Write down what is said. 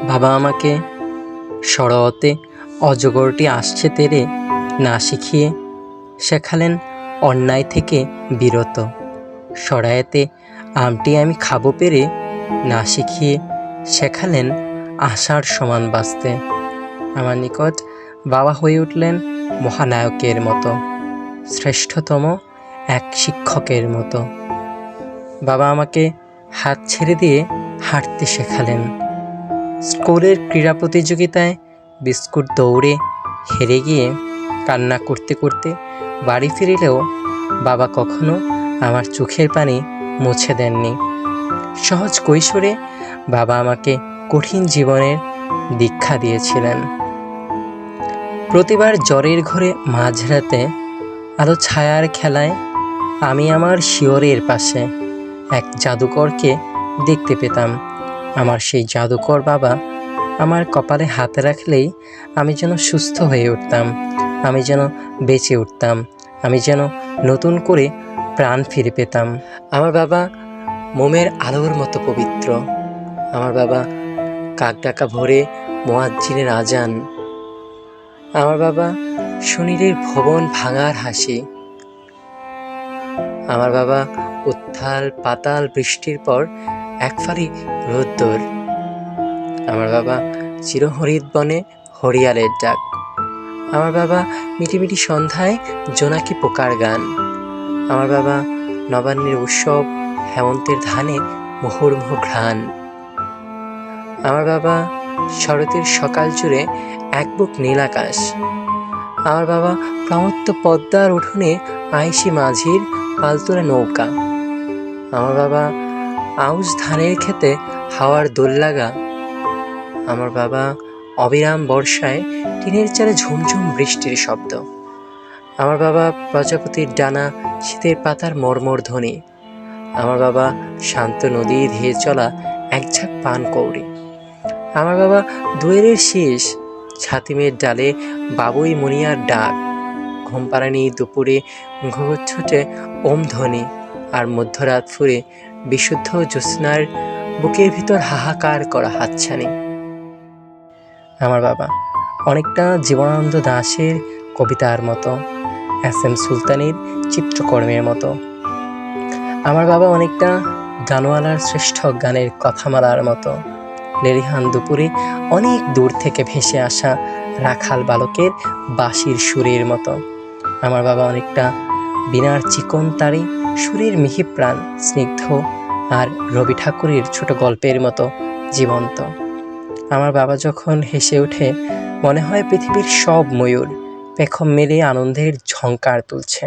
বাবা আমাকে সরতে অজগরটি আসছে তেরে না শিখিয়ে শেখালেন অন্যায় থেকে বিরত। সরায়েতে আমটি আমি খাবো পেরে না শিখিয়ে শেখালেন আশার সমান বাঁচতে। আমার নিকট বাবা হয়ে উঠলেন মহানায়কের মতো, শ্রেষ্ঠতম এক শিক্ষকের মতো। বাবা আমাকে হাত ছেড়ে দিয়ে হাঁটতে শেখালেন। স্কুলের ক্রীড়া প্রতিযোগিতায় বিস্কুট দৌড়ে হেরে গিয়ে কান্না করতে করতে বাড়ি ফিরলেও বাবা কখনো আমার চোখের পানি মুছে দেননি। সহজ কৈশোরে বাবা আমাকে কঠিন জীবনের দীক্ষা দিয়েছিলেন। প্রতিবার জ্বরের ঘরে মাঝরাতে আলো ছায়ার খেলায় আমি আমার শিয়রের পাশে এক জাদুকরকে দেখতে পেতাম। আমার সেই জাদুকর বাবা আমার কপালে হাত রাখলেই আমি যেন সুস্থ হয়ে উঠতাম, আমি যেন বেঁচে উঠতাম, আমি যেন নতুন করে প্রাণ ফিরে পেতাম। আমার বাবা মোমের আলোর মতো পবিত্র। আমার বাবা কাকডাকা ভোরে মুয়াজ্জিনের আজান। আমার বাবা শনিরের ভবন ভাঙার হাসি। আমার বাবা উত্থাল পাতাল বৃষ্টির পর এক ফালি রোদ্দুর। আমার বাবা চিরহরিৎ বনে হরিয়ালের ডাক। আমার বাবা মিটিমিটি সন্ধ্যায় জোনাকি পোকার গান। আমার বাবা নবান্নের উৎসব, হেমন্তের ধানে মুহুর্মুহু ঘ্রাণ। আমার বাবা শরতের সকাল জুড়ে এক বুক নীল আকাশ। আমার বাবা প্রমত্ত পদ্মার উঠোনে আয়েশি মাঝির পালতোলা নৌকা। আমার বাবা আউশ ধানের খেতে হাওয়ার দোল লাগা। আমার বাবা অবিরাম বর্ষায় টিনের চালে ঝুমঝুম বৃষ্টির শব্দ। আমার বাবা প্রজাপতির ডানা, শীতের পাতার মর্মর ধ্বনি। আমার বাবা শান্ত নদী ধেয়ে চলা এক ঝাঁক পান কৌড়ি। আমার বাবা দুয়েরের শীষ, ছাতিমের ডালে বাবুই মুনিয়ার ডাক। ঘুমপাড়ানি দুপুরে ঘুঘুচ্ছুটে ওম ধ্বনি, আর মধ্যরাত ফুরে বিশুদ্ধ জ্যোৎস্নার বুকের ভিতর হাহাকার করা হাতছানি। আমার বাবা অনেকটা জীবনানন্দ দাশের কবিতার মতো, এস.এম. সুলতানের চিত্রকর্মের মতো। আমার বাবা অনেকটা গানওয়ালার শ্রেষ্ঠ গানের কথামালার মতো, লেলিহান দুপুরে অনেক দূর থেকে ভেসে আসা রাখাল বালকের বাঁশির সুরের মতো। আমার বাবা অনেকটা বীণার চিকন তারে সুরের মিহি প্রাণ, স্নিগ্ধ আর রবি ঠাকুরের ছোট গল্পের মতো জীবন্ত। আমার বাবা যখন হেসে ওঠে মনে হয় পৃথিবীর সব ময়ূর পেখম মেলে আনন্দের ঝঙ্কার তুলছে।